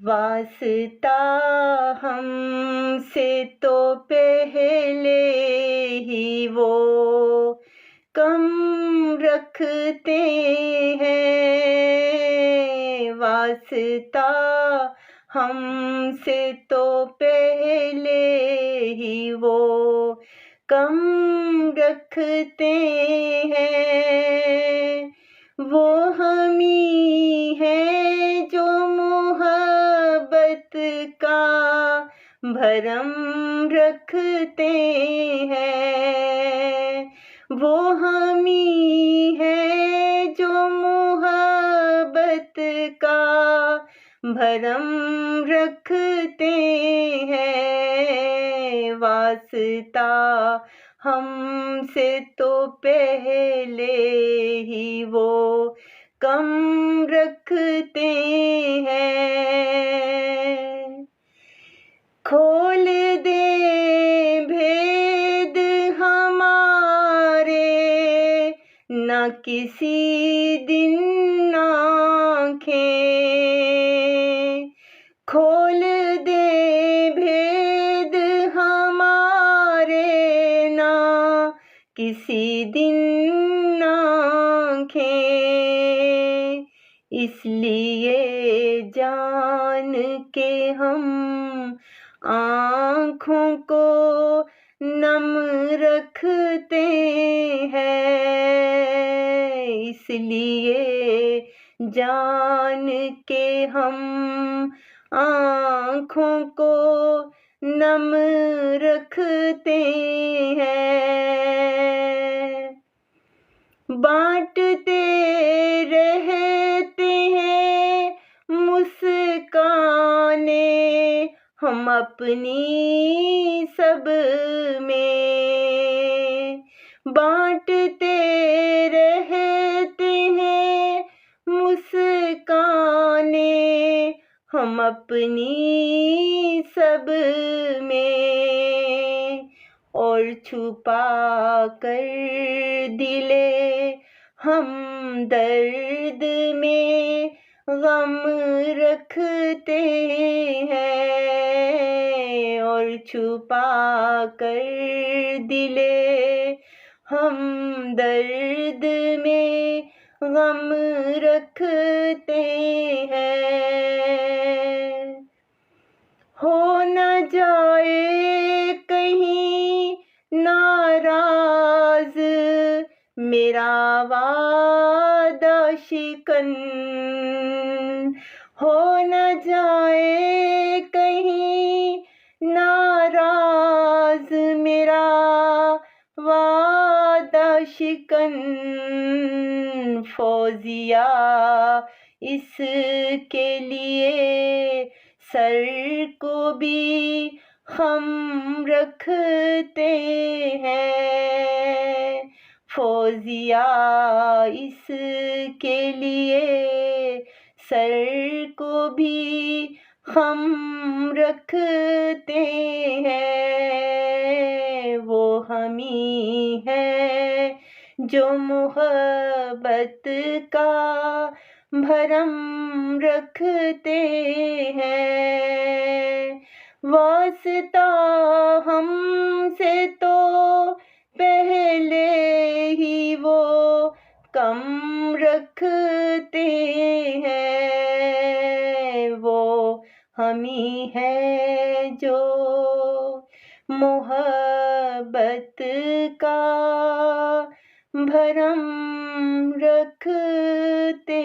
वास्ता हमसे तो पहले ही वो कम रखते हैं। वास्ता हमसे तो पहले ही वो कम रखते हैं। वो हमी है जो मोहब्बत का भरम रखते हैं। वो हमी है जो मोहब्बत का भरम रखते हैं। वास्ता हमसे तो पहले ही वो कम रखते हैं। खोल दे भेद हमारे न किसी दिन आँखें। खोल दे भेद हमारे न किसी दिन आँखें। इसलिए जान के हम आँखों को नम रखते हैं। इसलिए जान के हम आँखों को नम रखते हैं। बांटते रहते हैं मुस्काने हम अपनी सब में। बांटते रहते हैं मुस्काने हम अपनी सब में। और छुपा कर दिले हम दर्द में गम रखते हैं। और छुपा कर दिले हम दर्द में गम रखते हैं। हो न जाए कहीं नाराज मेरा वादा शिकन। हो न जाए कहीं नाराज मेरा वादा शिकन। फौजिया इसके लिए सर को भी हम रखते हैं। फौजिया इसके लिए सर को भी हम रखते हैं। वो हमी है जो मोहब्बत का भरम रखते हैं। वास्ता हमसे तो पहले ही वो कम रखते हैं। वो हमी है जो मोहब्बत का भरम रखते